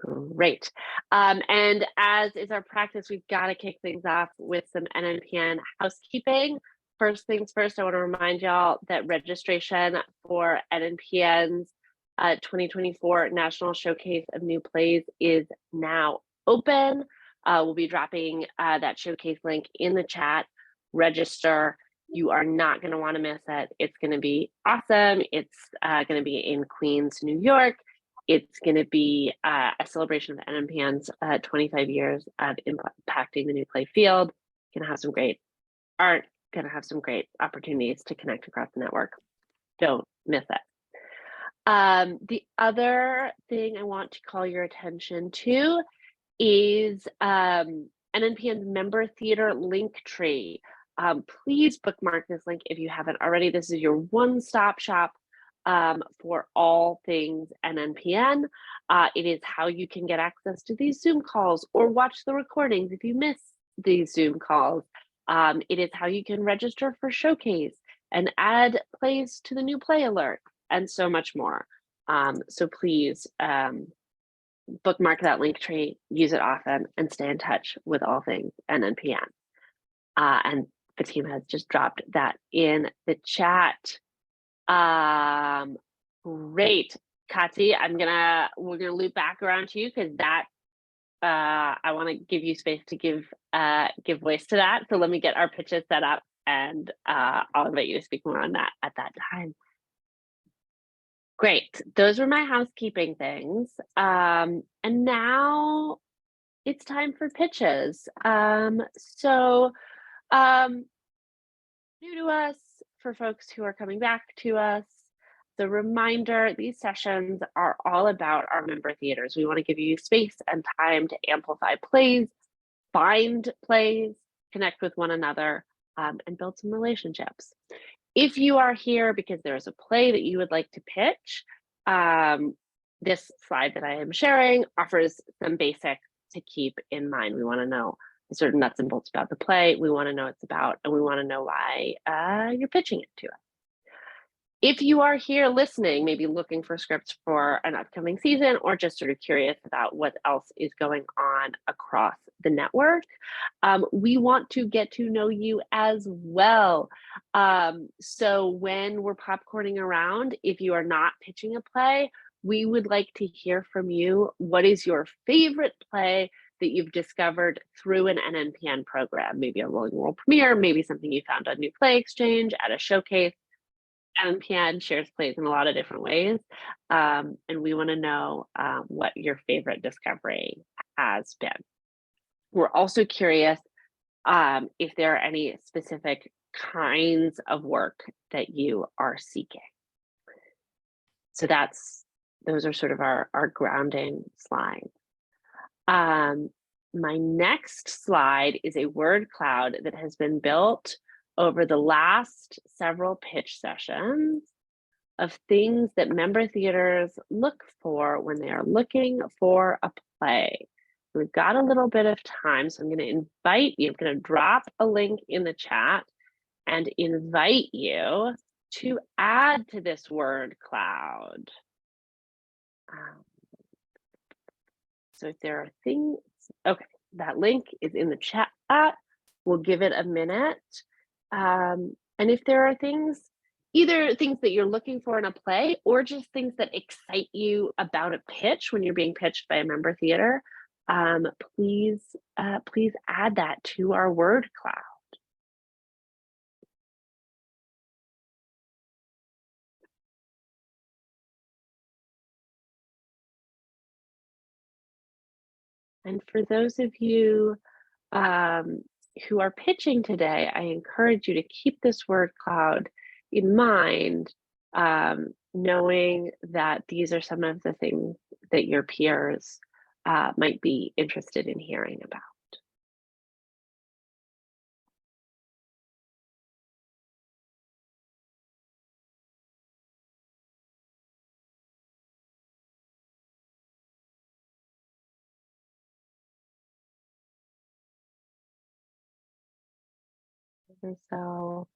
Great. And as is our practice, we've got to kick things off with some NNPN housekeeping. First things first, I want to remind y'all that registration for NNPN's 2024 National Showcase of New Plays is now open. We'll be dropping that showcase link in the chat. Register. You are not going to want to miss it. It's going to be awesome. It's going to be in Queens, New York. It's going to be a celebration of NNPN's 25 years of impacting the new play field. Going to have some great art, going to have some great opportunities to connect across the network. Don't miss it. The other thing I want to call your attention to is NNPN's member theater link tree. Please bookmark this link if you haven't already. This is your one-stop shop for all things NNPN. It is how you can get access to these Zoom calls or watch the recordings if you miss these Zoom calls. It is how you can register for Showcase and add plays to the new play alert and so much more. So please bookmark that link tree, use it often, and stay in touch with all things NNPN. And the team has just dropped that in the chat. Great, Kati. We're gonna loop back around to you because that I want to give you space to give voice to that. So let me get our pitches set up, and I'll invite you to speak more on that at that time. Great. Those were my housekeeping things. And now it's time for pitches. New to us, for folks who are coming back to us, the reminder, these sessions are all about our member theaters. We want to give you space and time to amplify plays, find plays, connect with one another, and build some relationships. If you are here because there's a play that you would like to pitch, this slide that I am sharing offers some basics to keep in mind. We want to know the sort of nuts and bolts about the play. We want to know what it's about, and we want to know why you're pitching it to us. If you are here listening, maybe looking for scripts for an upcoming season, or just sort of curious about what else is going on across the network, we want to get to know you as well. So when we're popcorning around, if you are not pitching a play, we would like to hear from you. What is your favorite play that you've discovered through an NNPN program? Maybe a Rolling World premiere, maybe something you found on New Play Exchange, at a showcase. NNPN shares plays in a lot of different ways, and we want to know what your favorite discovery has been. We're also curious if there are any specific kinds of work that you are seeking. So those are sort of our grounding slides. My next slide is a word cloud that has been built over the last several pitch sessions of things that member theaters look for when they are looking for a play. We've got a little bit of time, so I'm going to invite you. I'm going to drop a link in the chat and invite you to add to this word cloud. So if there are things, okay, that link is in the chat. We'll give it a minute. And if there are things, either things that you're looking for in a play or just things that excite you about a pitch when you're being pitched by a member theater, please add that to our word cloud. And for those of you who are pitching today, I encourage you to keep this word cloud in mind, knowing that these are some of the things that your peers might be interested in hearing about. And so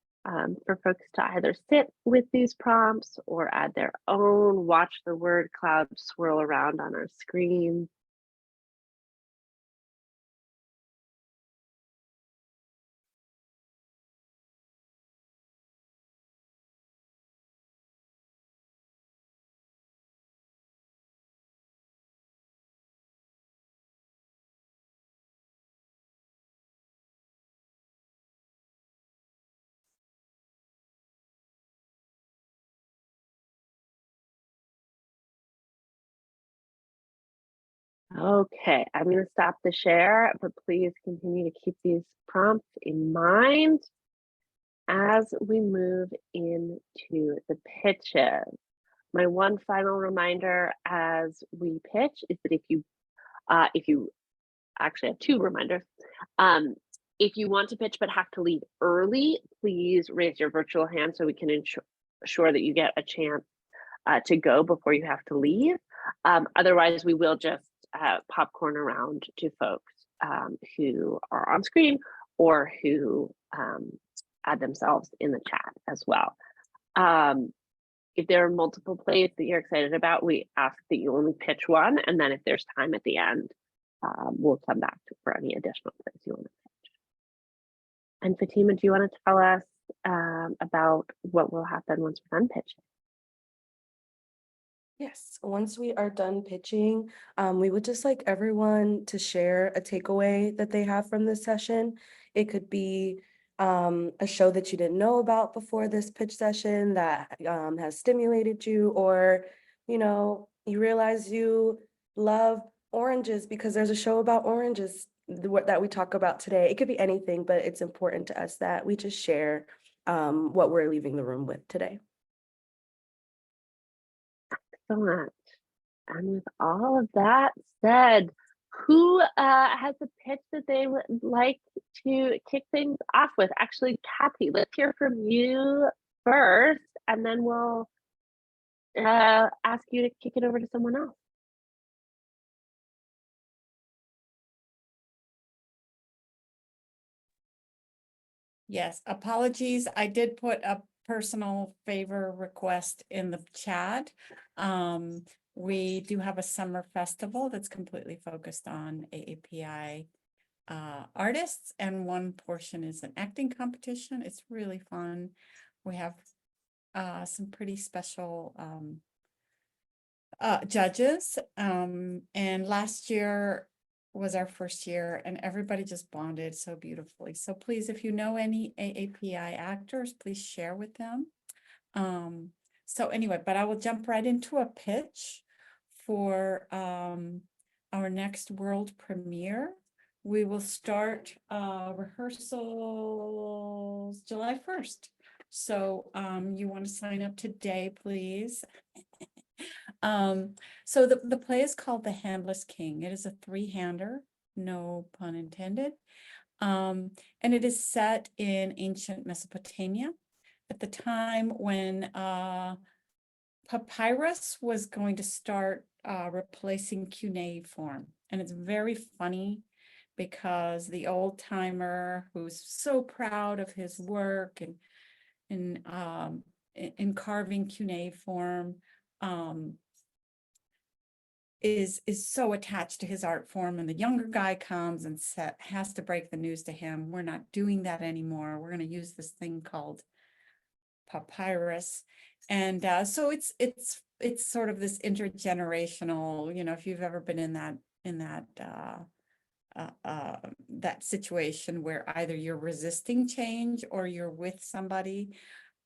for folks to either sit with these prompts or add their own, watch the word cloud swirl around on our screen. Okay, I'm going to stop the share, but please continue to keep these prompts in mind as we move into the pitches. My one final reminder as we pitch is that if you actually have two reminders. If you want to pitch but have to leave early, please raise your virtual hand so we can ensure that you get a chance to go before you have to leave. Otherwise, we will just popcorn around to folks who are on screen or who add themselves in the chat as well. If there are multiple plays that you're excited about, we ask that you only pitch one, and then if there's time at the end, we'll come back for any additional plays you want to pitch. And Fatima, do you want to tell us about what will happen once we're done pitching? Yes, once we are done pitching, we would just like everyone to share a takeaway that they have from this session. It could be a show that you didn't know about before this pitch session that has stimulated you, or you realize you love oranges because there's a show about oranges that we talk about today. It could be anything, but it's important to us that we just share what we're leaving the room with today. Excellent. And with all of that said, who has a pitch that they would like to kick things off with? Actually, Kathy, let's hear from you first, and then we'll ask you to kick it over to someone else. Yes, apologies. I did put a personal favor request in the chat. We do have a summer festival that's completely focused on AAPI artists, and one portion is an acting competition. It's really fun. We have some pretty special judges, and last year was our first year, and everybody just bonded so beautifully. So please, if you know any AAPI actors, please share with them. So anyway, but I will jump right into a pitch for our next world premiere. We will start rehearsals July 1st. So you want to sign up today, please. So the play is called The Handless King. It is a three-hander, no pun intended. And it is set in ancient Mesopotamia at the time when papyrus was going to start replacing cuneiform. And it's very funny because the old timer who's so proud of his work and in carving cuneiform is so attached to his art form, and the younger guy comes and has to break the news to him, we're not doing that anymore. We're going to use this thing called papyrus. And so it's sort of this intergenerational, if you've ever been in that situation where either you're resisting change or you're with somebody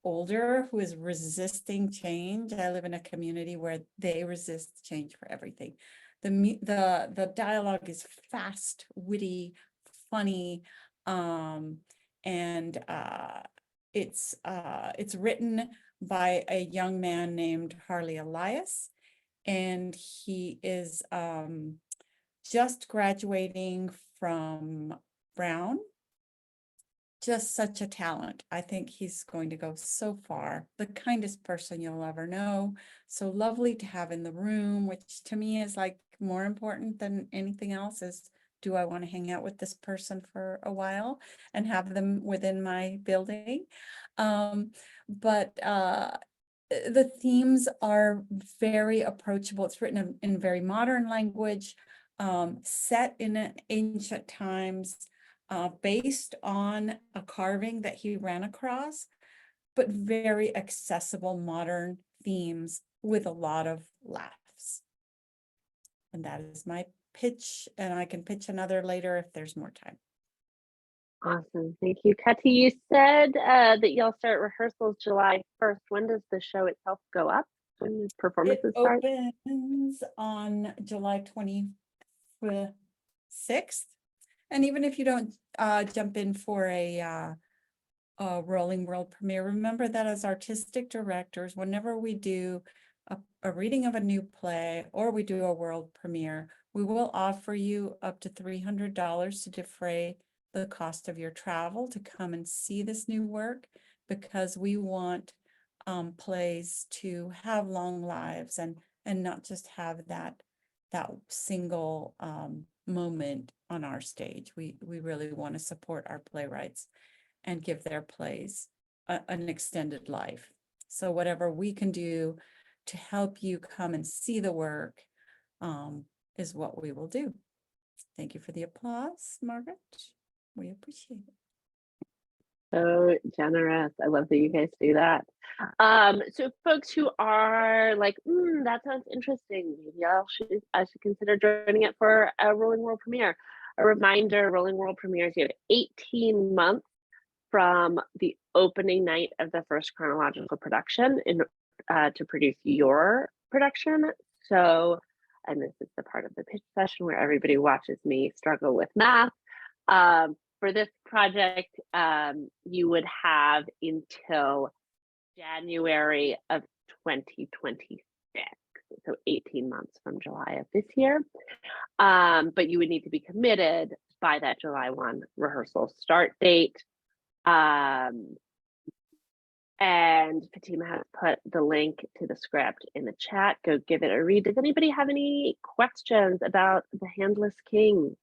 older who is resisting change. I live in a community where they resist change for everything. The dialogue is fast, witty, funny, and it's written by a young man named Harley Elias, and he is just graduating from Brown. Just such a talent. I think he's going to go so far. The kindest person you'll ever know. So lovely to have in the room, which to me is like more important than anything else is, do I want to hang out with this person for a while and have them within my building? But the themes are very approachable. It's written in very modern language, set in ancient times, based on a carving that he ran across, but very accessible modern themes with a lot of laughs. And that is my pitch, and I can pitch another later if there's more time. Awesome. Thank you, Kathy. You said that y'all start rehearsals July 1st. When does the show itself go up? When the performances start? It opens on July 24th. the 6th. And even if you don't jump in for a Rolling World premiere, remember that as artistic directors, whenever we do a reading of a new play or we do a world premiere, we will offer you up to $300 to defray the cost of your travel to come and see this new work, because we want plays to have long lives and not just have that single moment on our stage. We really want to support our playwrights and give their plays an extended life. So whatever we can do to help you come and see the work is what we will do. Thank you for the applause, Margaret. We appreciate it. So generous. I love that you guys do that. So folks who are like, that sounds interesting, maybe I should consider joining it for a Rolling World premiere. A reminder, Rolling World premieres, you have 18 months from the opening night of the first chronological production to produce your production. So, and this is the part of the pitch session where everybody watches me struggle with math. For this project, you would have until January of 2026, so 18 months from July of this year. But you would need to be committed by that July 1 rehearsal start date. And Fatima has put the link to the script in the chat. Go give it a read. Does anybody have any questions about The Handless King?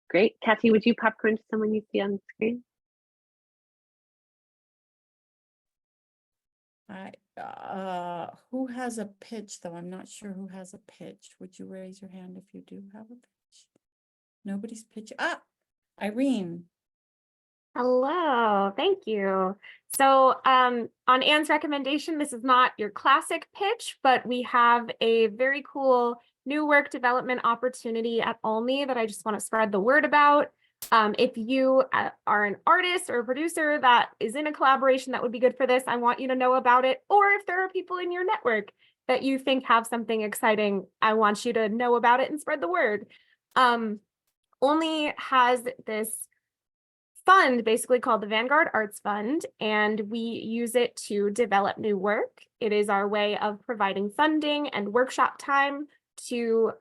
Great. Kathy, would you popcorn to someone you see on the screen? Who has a pitch, though? I'm not sure who has a pitch. Would you raise your hand if you do have a pitch? Nobody's pitching. Irene. Hello, thank you. So on Anne's recommendation, this is not your classic pitch, but we have a very cool new work development opportunity at Olney that I just want to spread the word about. If you are an artist or a producer that is in a collaboration that would be good for this, I want you to know about it. Or if there are people in your network that you think have something exciting, I want you to know about it and spread the word. Olney has this fund basically called the Vanguard Arts Fund, and we use it to develop new work. It is our way of providing funding and workshop time to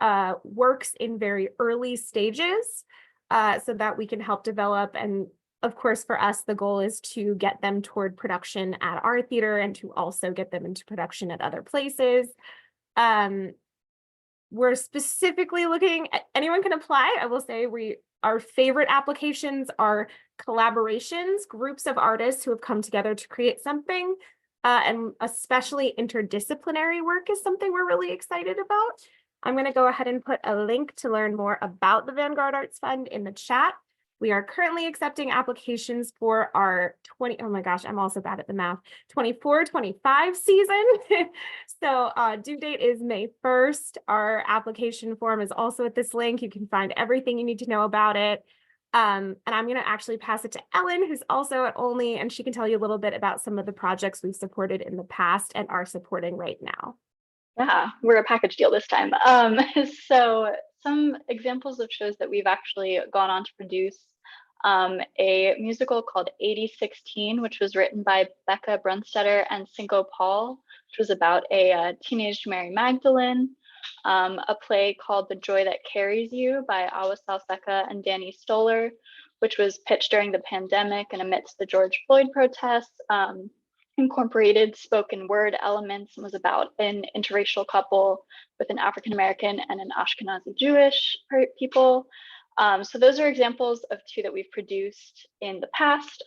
works in very early stages so that we can help develop. And of course, for us, the goal is to get them toward production at our theater and to also get them into production at other places. We're specifically looking at, anyone can apply. I will say our favorite applications are collaborations, groups of artists who have come together to create something, and especially interdisciplinary work is something we're really excited about. I'm going to go ahead and put a link to learn more about the Vanguard Arts Fund in the chat. We are currently accepting applications for our oh my gosh, I'm also bad at the math, 24-25 season. So due date is May 1st. Our application form is also at this link. You can find everything you need to know about it. And I'm going to actually pass it to Ellen, who's also at Olney, and she can tell you a little bit about some of the projects we've supported in the past and are supporting right now. Yeah, we're a package deal this time. So some examples of shows that we've actually gone on to produce. A musical called 8016, which was written by Becca Brunstetter and Cinco Paul, which was about a teenage Mary Magdalene. A play called The Joy That Carries You by Awa Salseka and Danny Stoller, which was pitched during the pandemic and amidst the George Floyd protests. Incorporated spoken word elements and was about an interracial couple with an African-American and an Ashkenazi Jewish people. So those are examples of two that we've produced in the past.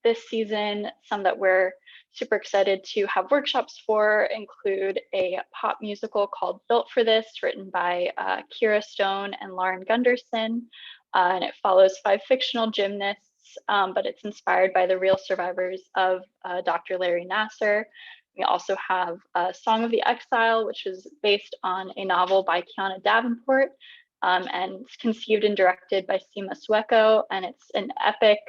This season, some that we're super excited to have workshops for include a pop musical called Built for This, written by Kira Stone and Lauren Gunderson. And it follows 5 fictional gymnasts, but it's inspired by the real survivors of Dr. Larry Nassar. We also have Song of the Exile, which is based on a novel by Kiana Davenport, and it's conceived and directed by Sima Sueco, and it's an epic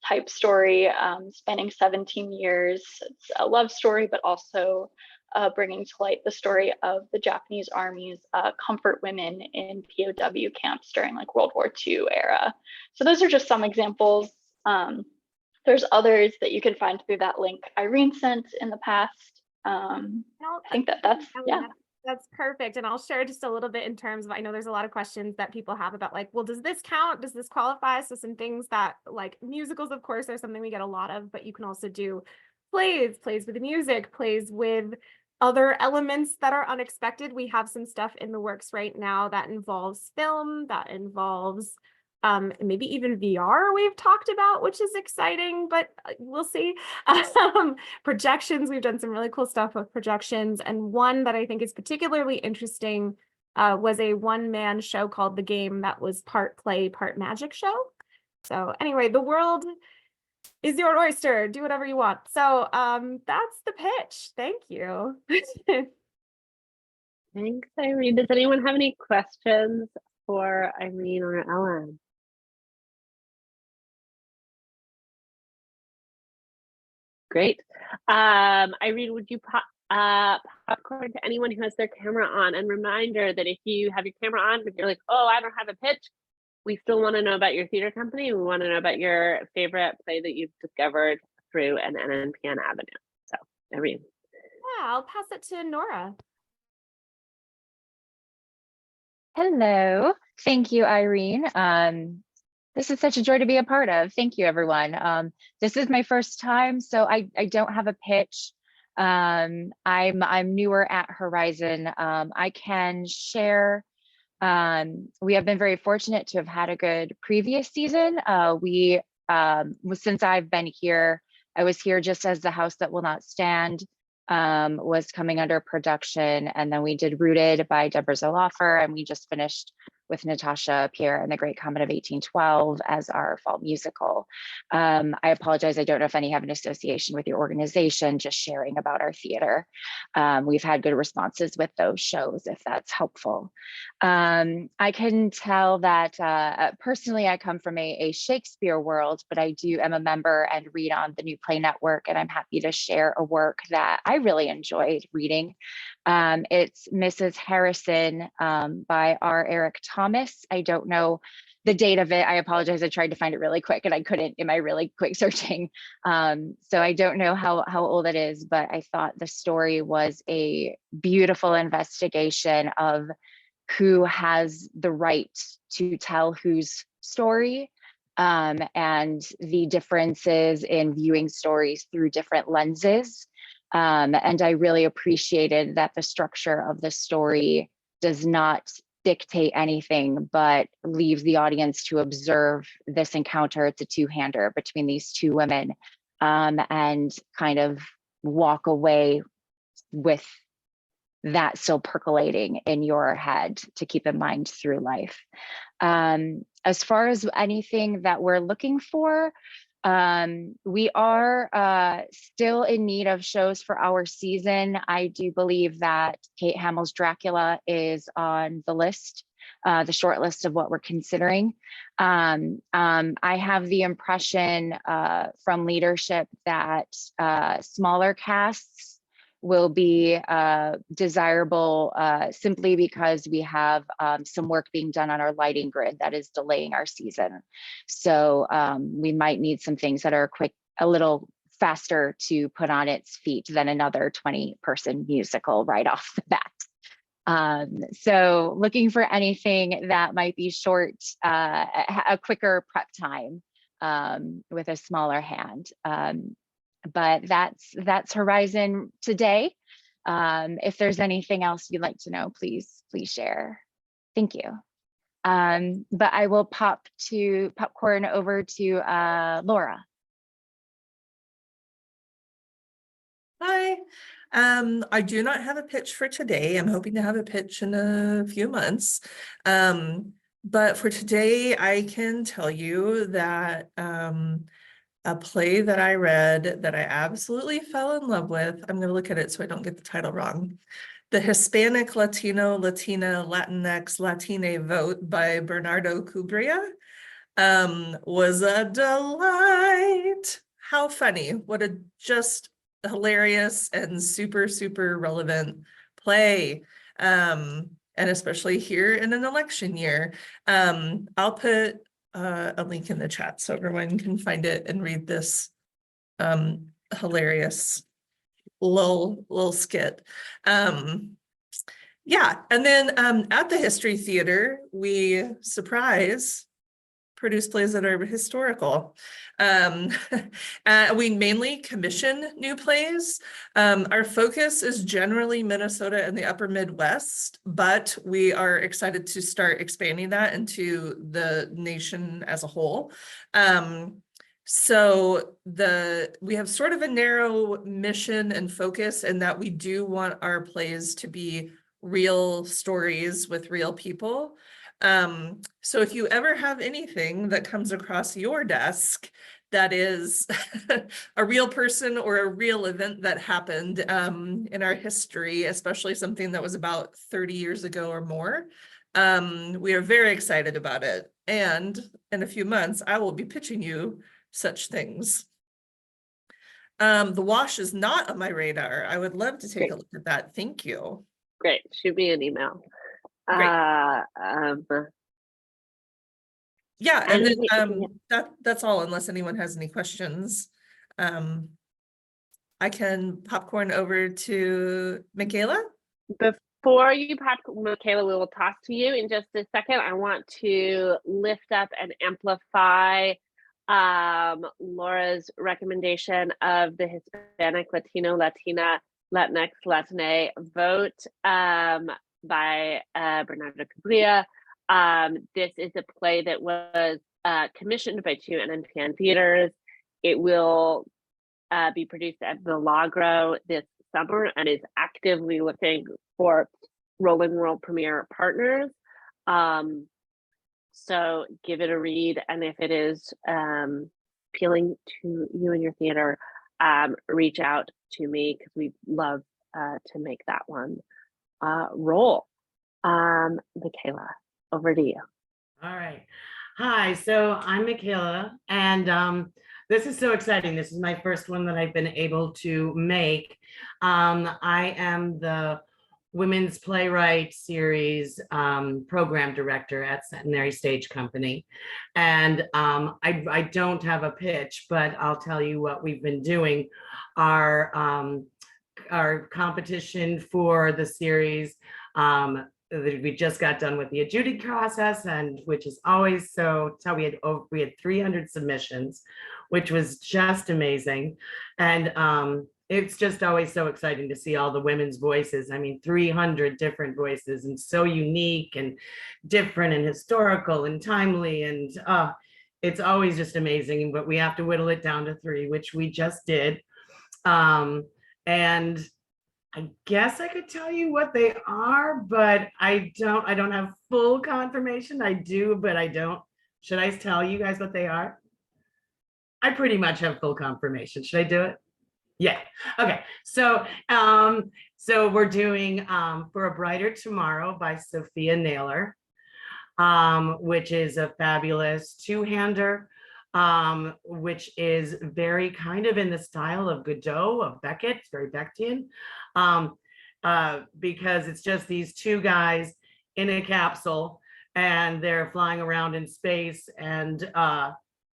type story, spanning 17 years. It's a love story, but also bringing to light the story of the Japanese Army's comfort women in POW camps during like World War II era. So those are just some examples. There's others that you can find through that link Irene sent in the past. I think that's, yeah. That's perfect. And I'll share just a little bit in terms of, I know there's a lot of questions that people have about like, well, does this count? Does this qualify? So some things that like musicals, of course, are something we get a lot of, but you can also do plays with music, plays with other elements that are unexpected. We have some stuff in the works right now that involves film, that involves maybe even VR we've talked about, which is exciting, but we'll see. Projections, we've done some really cool stuff with projections. And one that I think is particularly interesting was a one-man show called The Game that was part play, part magic show. So anyway, the world is your oyster. Do whatever you want. So that's the pitch. Thank you. Thanks, Irene. Does anyone have any questions for Irene or Ellen? Great. Irene, would you popcorn to anyone who has their camera on? And reminder that if you have your camera on, but you're like, oh, I don't have a pitch, we still want to know about your theater company. We want to know about your favorite play that you've discovered through an NNPN avenue. So, Irene. Yeah, I'll pass it to Nora. Hello. Thank you, Irene. This is such a joy to be a part of. Thank you, everyone. This is my first time, so I don't have a pitch. I'm newer at Horizon. I can share. We have been very fortunate to have had a good previous season. Since I've been here, I was here just as The House That Will Not Stand was coming under production, and then we did Rooted by Deborah Zoloffer, and we just finished with Natasha Pierre and the Great Comet of 1812 as our fall musical. I apologize, I don't know if any have an association with your organization, just sharing about our theater. We've had good responses with those shows, if that's helpful. I can tell that personally, I come from a Shakespeare world, but I am a member and read on the New Play Network, and I'm happy to share a work that I really enjoyed reading. It's Mrs. Harrison by R. Eric Thomas. I don't know the date of it. I apologize. I tried to find it really quick and I couldn't in my really quick searching. So I don't know how old it is, but I thought the story was a beautiful investigation of who has the right to tell whose story, and the differences in viewing stories through different lenses. And I really appreciated that the structure of the story does not dictate anything, but leaves the audience to observe this encounter. It's a two-hander between these two women, and kind of walk away with that still percolating in your head to keep in mind through life. As far as anything that we're looking for, we are still in need of shows for our season. I do believe that Kate Hamill's Dracula is on the list, the short list of what we're considering. I have the impression from leadership that smaller casts will be desirable simply because we have some work being done on our lighting grid that is delaying our season. So we might need some things that are a little faster to put on its feet than another 20-person musical right off the bat. So looking for anything that might be short, a quicker prep time with a smaller hand. But that's Horizon today. If there's anything else you'd like to know, please share. Thank you. But I will popcorn over to Laura. Hi. I do not have a pitch for today. I'm hoping to have a pitch in a few months. But for today, I can tell you that a play that I read that I absolutely fell in love with. I'm going to look at it so I don't get the title wrong. The Hispanic, Latino, Latina, Latinx, Latine Vote by Bernardo Cubria. was a delight. How funny. What a just hilarious and super, super relevant play. And especially here in an election year. I'll put a link in the chat so everyone can find it and read this hilarious little skit. Yeah, and then at the History Theater, we produce plays that are historical. We mainly commission new plays. Our focus is generally Minnesota and the upper Midwest, but we are excited to start expanding that into the nation as a whole. So we have sort of a narrow mission and focus in that we do want our plays to be real stories with real people. So if you ever have anything that comes across your desk that is a real person or a real event that happened in our history, especially something that was about 30 years ago or more, we are very excited about it. And in a few months, I will be pitching you such things. The Wash is not on my radar. I would love to take Great. a look at that. Thank you. Great. Shoot me an email. Great. Yeah, and then that's all unless anyone has any questions. I can popcorn over to Michaela. Before you pop, Michaela, we will talk to you in just a second. I want to lift up and amplify Laura's recommendation of the Hispanic, Latino, Latina, Latinx, Latine vote by Bernardo Cabrera. This is a play that was commissioned by 2 NNPN theaters. It will be produced at Milagro this summer and is actively looking for Rolling World premiere partners. So give it a read, and if it is appealing to you and your theater, reach out to me because we'd love to make that one roll. Michaela, over to you. All right. Hi, so I'm Michaela, and this is so exciting. This is my first one that I've been able to make. I am the Women's Playwright Series program director at Centenary Stage Company. And I don't have a pitch, but I'll tell you what we've been doing. Our competition for the series, we just got done with the adjudicating process, and which is always so. It's how we had 300 submissions, which was just amazing. And it's just always so exciting to see all the women's voices. I mean, 300 different voices, and so unique and different and historical and timely. And it's always just amazing, but we have to whittle it down to 3, which we just did. And I guess I could tell you what they are, but I don't have full confirmation. I do, but I don't. Should I tell you guys what they are? I pretty much have full confirmation. Should I do it? Yeah. Okay. So we're doing For a Brighter Tomorrow by Sophia Naylor, which is a fabulous 2-hander, which is very kind of in the style of Godot, of Beckett. It's very Bechtian, because it's just these 2 guys in a capsule and they're flying around in space. And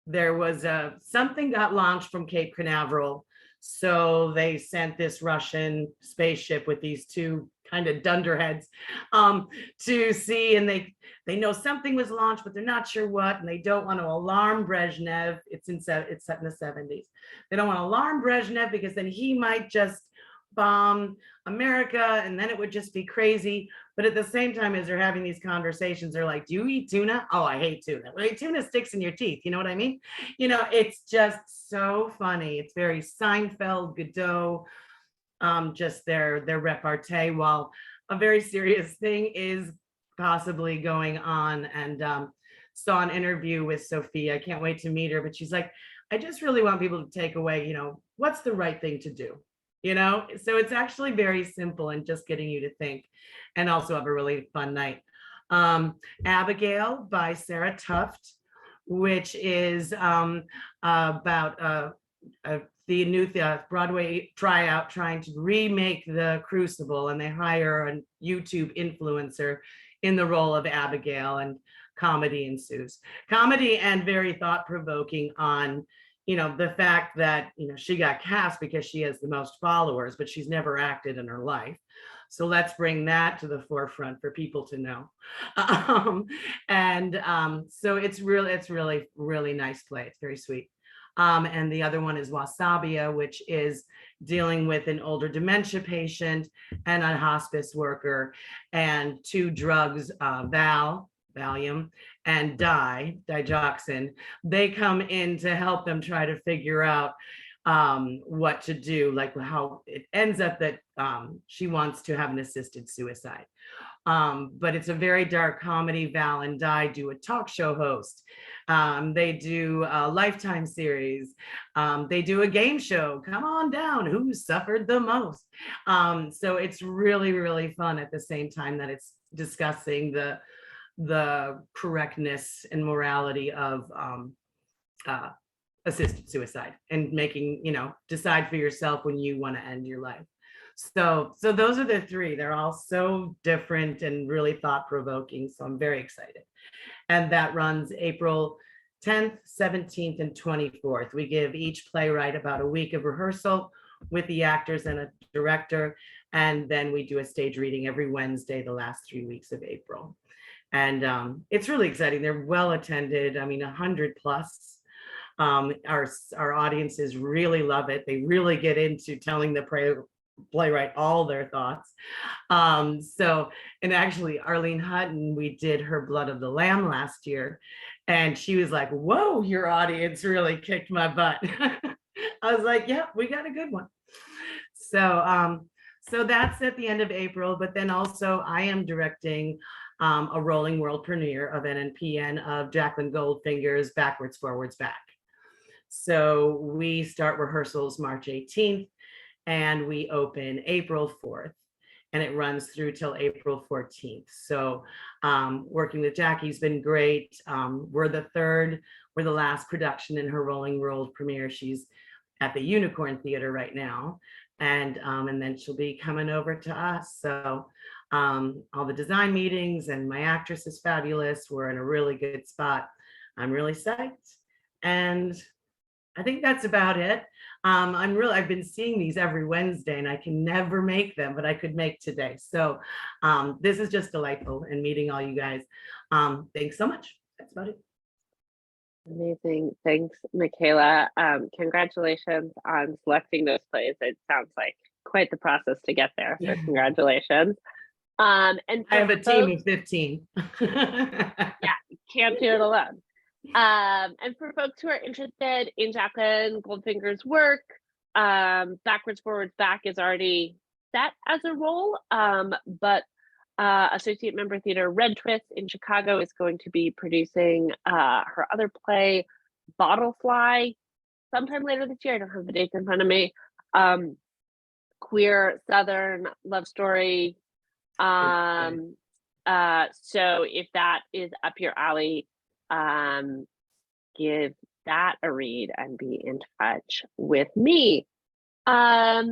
there was something got launched from Cape Canaveral. So they sent this Russian spaceship with these 2 kind of dunderheads to see, and they know something was launched, but they're not sure what, and they don't want to alarm Brezhnev. It's set in the 70s. They don't want to alarm Brezhnev because then he might just bomb America, and then it would just be crazy. But at the same time, as they're having these conversations, they're like, do you eat tuna? Oh, I hate tuna. Well, tuna sticks in your teeth. You know what I mean? You know, it's just so funny. It's very Seinfeld, Godot, just their repartee, while a very serious thing is possibly going on. And saw an interview with Sophia. I can't wait to meet her, but she's like, I just really want people to take away, you know, what's the right thing to do? You know, so it's actually very simple and just getting you to think, and also have a really fun night. Abigail by Sarah Tuft, which is about the new Broadway tryout trying to remake The Crucible, and they hire a YouTube influencer in the role of Abigail, and comedy ensues. Comedy and very thought-provoking on, you know, the fact that, you know, she got cast because she has the most followers, but she's never acted in her life. So let's bring that to the forefront for people to know. So it's really nice play. It's very sweet. And the other one is Wasabia, which is dealing with an older dementia patient and a hospice worker, and two drugs, Valium and digoxin. They come in to help them try to figure out what to do, like how it ends up that she wants to have an assisted suicide. But it's a very dark comedy. Val and Di do a talk show host. They do a Lifetime series. They do a game show. Come on down, who suffered the most? So it's really, really fun at the same time that it's discussing the correctness and morality of assisted suicide, and making, you know, decide for yourself when you want to end your life. So those are the three. They're all so different and really thought-provoking. So I'm very excited. And that runs April 10th, 17th, and 24th. We give each playwright about a week of rehearsal with the actors and a director. And then we do a stage reading every Wednesday, the last 3 weeks of April. And it's really exciting. They're well attended. I mean, 100 plus. Our audiences really love it. They really get into telling the playwright all their thoughts. And actually Arlene Hutton, we did her Blood of the Lamb last year, and she was like, whoa, your audience really kicked my butt. I was like, yeah, we got a good one. So that's at the end of April, but then also I am directing a rolling world premiere of NNPN of Jacqueline Goldfinger's Backwards, Forwards, Back. So we start rehearsals March 18th, and we open April 4th, and it runs through till April 14th. So working with Jackie's been great. We're the last production in her rolling world premiere. She's at the Unicorn Theater right now, and then she'll be coming over to us. So all the design meetings, and my actress is fabulous. We're in a really good spot. I'm really psyched, and I think that's about it. I've been seeing these every Wednesday, and I can never make them, but I could make today. So this is just delightful, and meeting all you guys. Thanks so much. That's about it. Amazing. Thanks, Michaela. Congratulations on selecting those plays. It sounds like quite the process to get there. So congratulations. And I have a team of 15. Yeah, can't do it alone. And for folks who are interested in Jacqueline Goldfinger's work, Backwards, Forwards, Back is already set as a role, but Associate Member Theater Red Twist in Chicago is going to be producing her other play, Bottlefly, sometime later this year. I don't have the dates in front of me. Queer Southern love story. So if that is up your alley, give that a read and be in touch with me. I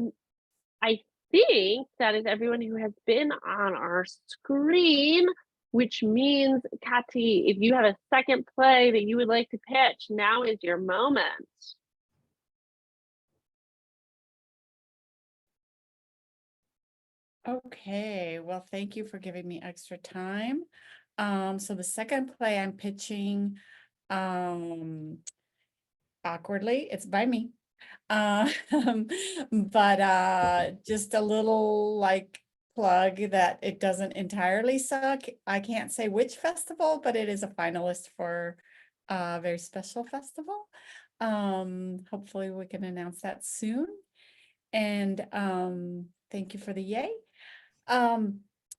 think that is everyone who has been on our screen, which means, Kati, if you have a second play that you would like to pitch, now is your moment. Okay, well, thank you for giving me extra time. So the second play I'm pitching, awkwardly, it's by me. But just a little like plug that it doesn't entirely suck. I can't say which festival, but it is a finalist for a very special festival. Hopefully we can announce that soon. And thank you for the yay.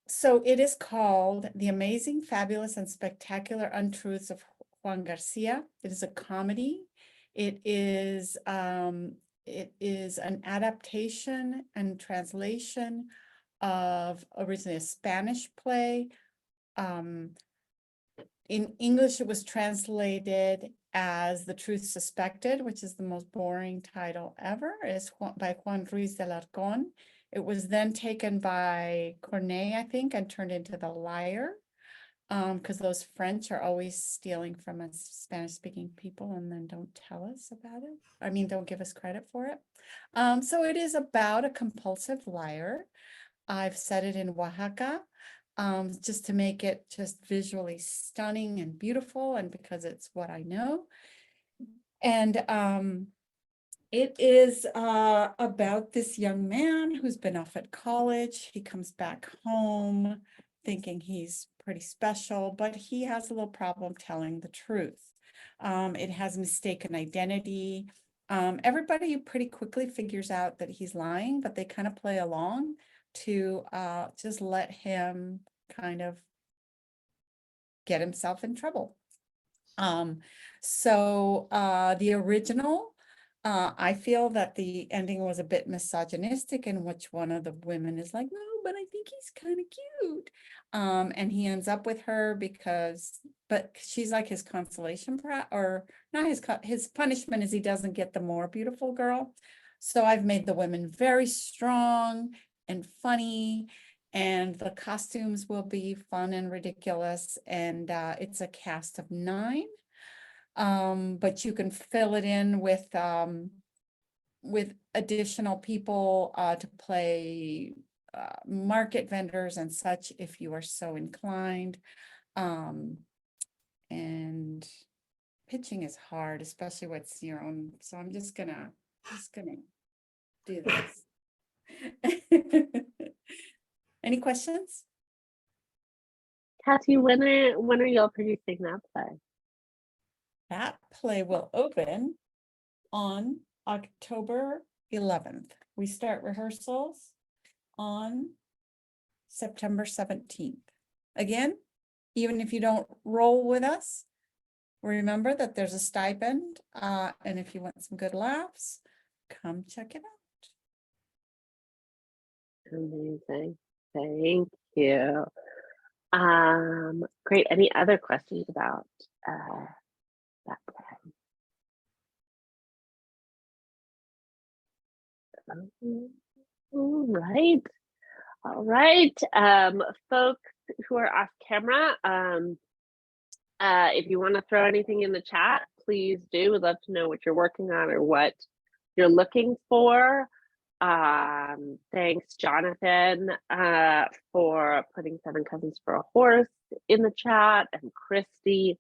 So it is called The Amazing, Fabulous, and Spectacular Untruths of Juan Garcia. It is a comedy. It is an adaptation and translation of originally a Spanish play in English, it was translated as The Truth Suspected, which is the most boring title ever. It's by Juan Ruiz de Alarcón. It was then taken by Corneille, I think, and turned into The Liar. Because those French are always stealing from us Spanish-speaking people and then don't tell us about it. I mean, don't give us credit for it. So it is about a compulsive liar. I've set it in Oaxaca, just to make it just visually stunning and beautiful, and because it's what I know. And it is about this young man who's been off at college. He comes back home thinking he's pretty special, but he has a little problem telling the truth. It has mistaken identity. Everybody pretty quickly figures out that he's lying, but they kind of play along to just let him kind of get himself in trouble. So the original, I feel that the ending was a bit misogynistic, in which one of the women is like, no, but I think he's kind of cute. And he ends up with her but she's like his consolation or not his punishment is he doesn't get the more beautiful girl. So I've made the women very strong and funny, and the costumes will be fun and ridiculous. And it's a cast of 9. But you can fill it in with additional people to play market vendors and such if you are so inclined. And pitching is hard, especially what's your own. So I'm just gonna do this. Any questions? Cassie, when are y'all producing that play? That play will open on October 11th. We start rehearsals on September 17th. Again, even if you don't roll with us, remember that there's a stipend. And if you want some good laughs, come check it out. Amazing. Thank you. Great. Any other questions about that play? All right. Folks who are off camera, if you want to throw anything in the chat, please do. We'd love to know what you're working on or what you're looking for. Thanks, Jonathan, for putting 7 Cousins for a Horse in the chat, and Christy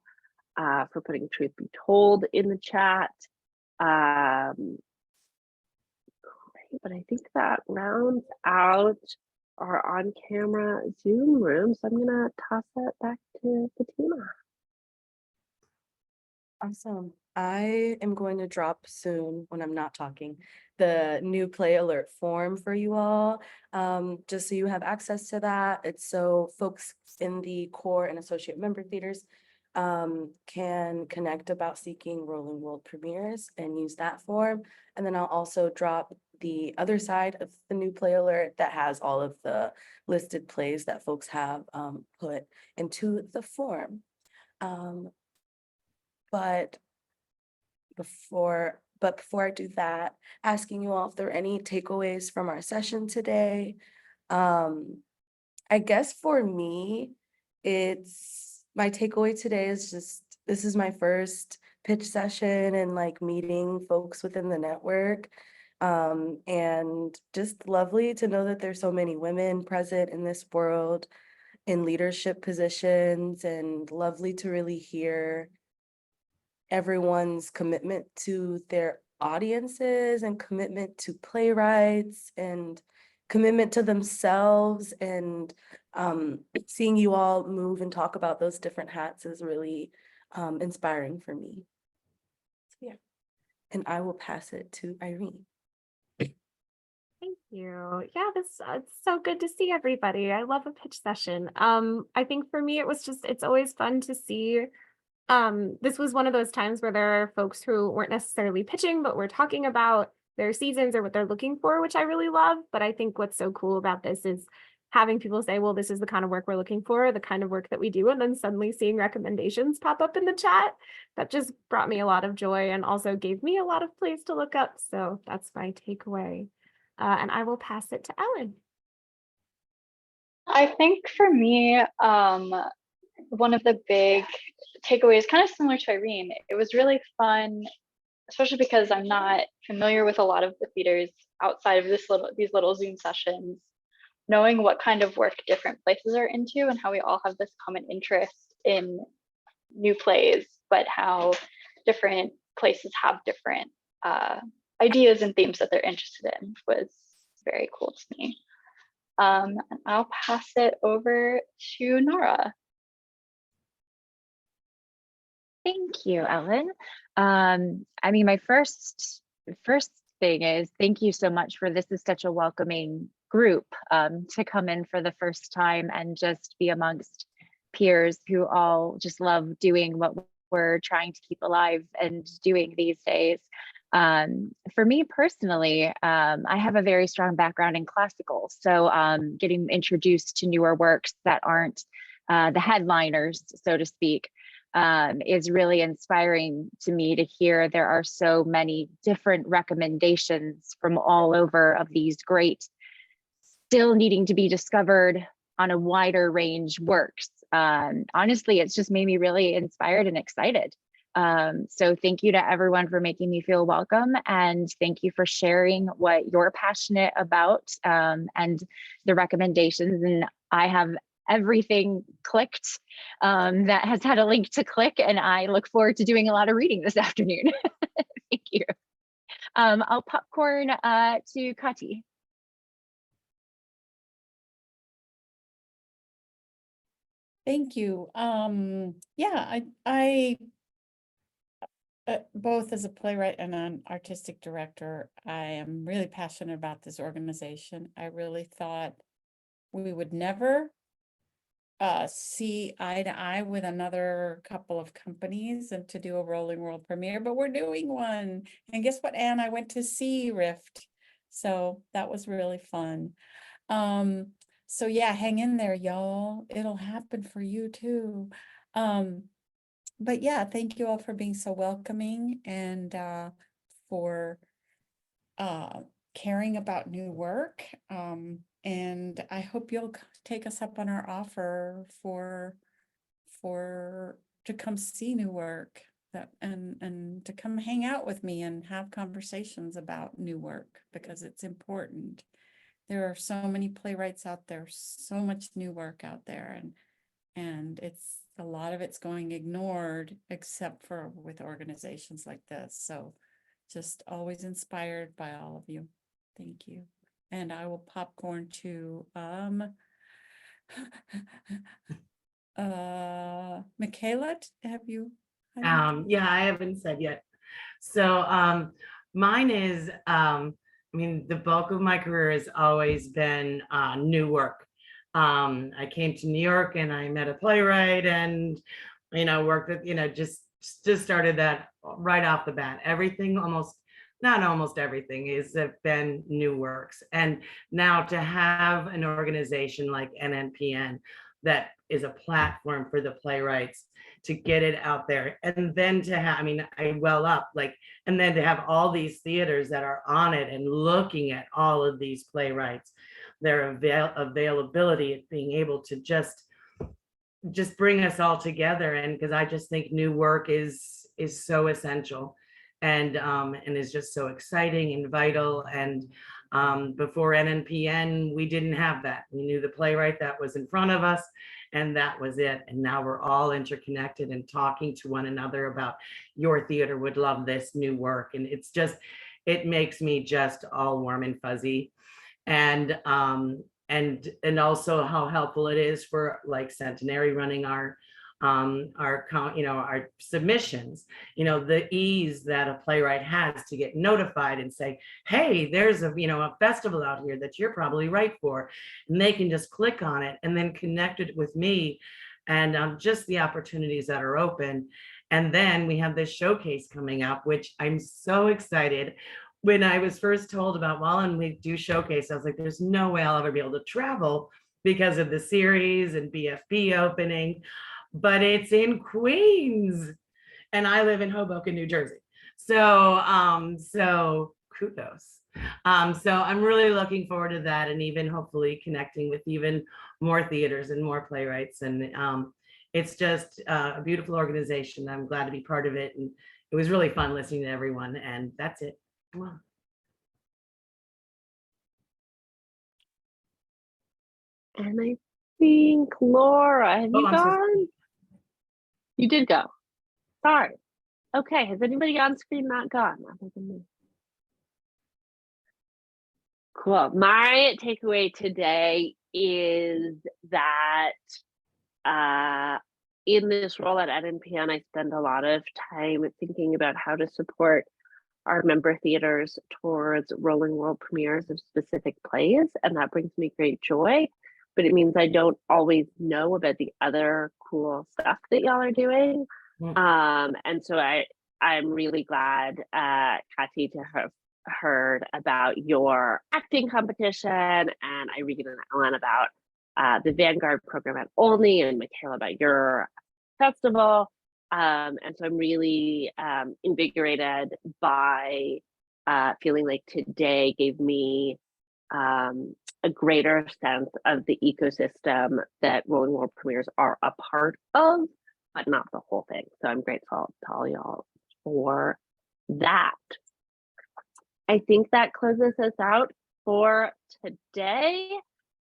for putting Truth Be Told in the chat. Great, but I think that rounds out our on-camera Zoom room, so I'm gonna toss that back to Fatima. Awesome. I am going to drop soon, when I'm not talking, the new Play Alert form for you all, just so you have access to that. It's so folks in the core and associate member theaters can connect about seeking Rolling World premieres and use that form. And then I'll also drop the other side of the new Play Alert that has all of the listed plays that folks have put into the form. But before I do that, asking you all if there are any takeaways from our session today. I guess for me, my takeaway today is just, this is my first pitch session and like meeting folks within the network. And just lovely to know that there's so many women present in this world in leadership positions, and lovely to really hear everyone's commitment to their audiences and commitment to playwrights and commitment to themselves, and seeing you all move and talk about those different hats is really inspiring for me. So yeah, and I will pass it to Irene. Thank you. Yeah, it's so good to see everybody. I love a pitch session. I think for me, it's always fun to see. This was one of those times where there are folks who weren't necessarily pitching, but we're talking about their seasons or what they're looking for, which I really love. But I think what's so cool about this is having people say, well, this is the kind of work we're looking for, the kind of work that we do, and then suddenly seeing recommendations pop up in the chat, that just brought me a lot of joy and also gave me a lot of plays to look up. So that's my takeaway. And I will pass it to Ellen. I think for me, one of the big takeaways, kind of similar to Irene, it was really fun, especially because I'm not familiar with a lot of the theaters outside of these little Zoom sessions, knowing what kind of work different places are into and how we all have this common interest in new plays, but how different places have different ideas and themes that they're interested in was very cool to me. And I'll pass it over to Nora. Thank you, Ellen. I mean, my first thing is thank you so much for this is such a welcoming group to come in for the first time and just be amongst peers who all just love doing what we're trying to keep alive and doing these days. For me personally, I have a very strong background in classical, so getting introduced to newer works that aren't the headliners, so to speak, is really inspiring to me to hear there are so many different recommendations from all over of these great, still needing to be discovered on a wider range works. Honestly, it's just made me really inspired and excited. So thank you to everyone for making me feel welcome, and thank you for sharing what you're passionate about and the recommendations. And I have everything clicked that has had a link to click, and I look forward to doing a lot of reading this afternoon. Thank you. I'll popcorn to Kati. Thank you. Yeah, I both as a playwright and an artistic director, I am really passionate about this organization. I really thought we would never see eye to eye with another couple of companies and to do a rolling world premiere, but we're doing one. And guess what, Anne? I went to see Rift. So that was really fun. So yeah, hang in there, y'all. It'll happen for you too. But yeah, thank you all for being so welcoming and for caring about new work. And I hope you'll take us up on our offer to come see new work and to come hang out with me and have conversations about new work, because it's important. There are so many playwrights out there, so much new work out there, and it's a lot of it's going ignored, except for with organizations like this. So just always inspired by all of you. Thank you. And I will popcorn to Michaela, have you? Yeah, I haven't said yet. So mine is, I mean, the bulk of my career has always been new work. I came to New York and I met a playwright and, worked with, just started that right off the bat. Everything not almost everything has been new works. And now to have an organization like NNPN that is a platform for the playwrights to get it out there, and then to have, I well up, and then to have all these theaters that are on it and looking at all of these playwrights, their availability of being able to just bring us all together. And because I just think new work is so essential and is just so exciting and vital. And before NNPN, we didn't have that. We knew the playwright that was in front of us, and that was it. And now we're all interconnected and talking to one another about your theater would love this new work. And it makes me just all warm and fuzzy. And also how helpful it is for like Centenary running our submissions, the ease that a playwright has to get notified and say, hey, there's a festival out here that you're probably right for, and they can just click on it and then connect it with me, and just the opportunities that are open. And then we have this showcase coming up, which I'm so excited. When I was first told about, well, and we do showcase, I was like, there's no way I'll ever be able to travel because of the series and BFP opening, but it's in Queens and I live in Hoboken, New Jersey. So kudos. So I'm really looking forward to that, and even hopefully connecting with even more theaters and more playwrights. And it's just a beautiful organization. I'm glad to be part of it. And it was really fun listening to everyone. And that's it. Wow. And I think Laura, have Oh, you I'm so sorry. gone? You did go. Sorry. Okay, has anybody on screen not gone other than me? Cool. My takeaway today is that in this role at NNPN, I spend a lot of time thinking about how to support our member theaters towards rolling world premieres of specific plays, and that brings me great joy. But it means I don't always know about the other cool stuff that y'all are doing. And so I'm really glad, Kathy, to have heard about your acting competition, and Irene and Ellen about the Vanguard program at Olney, and Michaela about your festival. And so I'm really invigorated by feeling like today gave me a greater sense of the ecosystem that rolling world premieres are a part of, but not the whole thing. So I'm grateful to all y'all for that. I think that closes us out for today.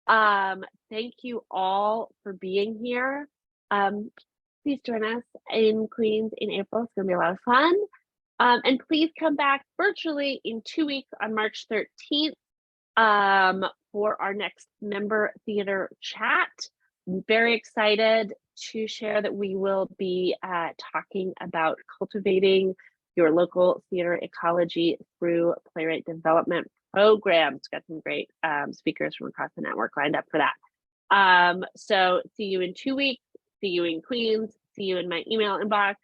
Thank you all for being here. Please join us in Queens in April. It's gonna be a lot of fun. And please come back virtually in 2 weeks on March 13th for our next member theater chat. I'm very excited to share that we will be talking about cultivating your local theater ecology through playwright development programs. Got some great speakers from across the network lined up for that. So see you in 2 weeks. See you in Queens. See you in my email inbox.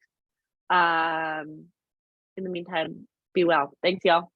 In the meantime, be well. Thanks, y'all.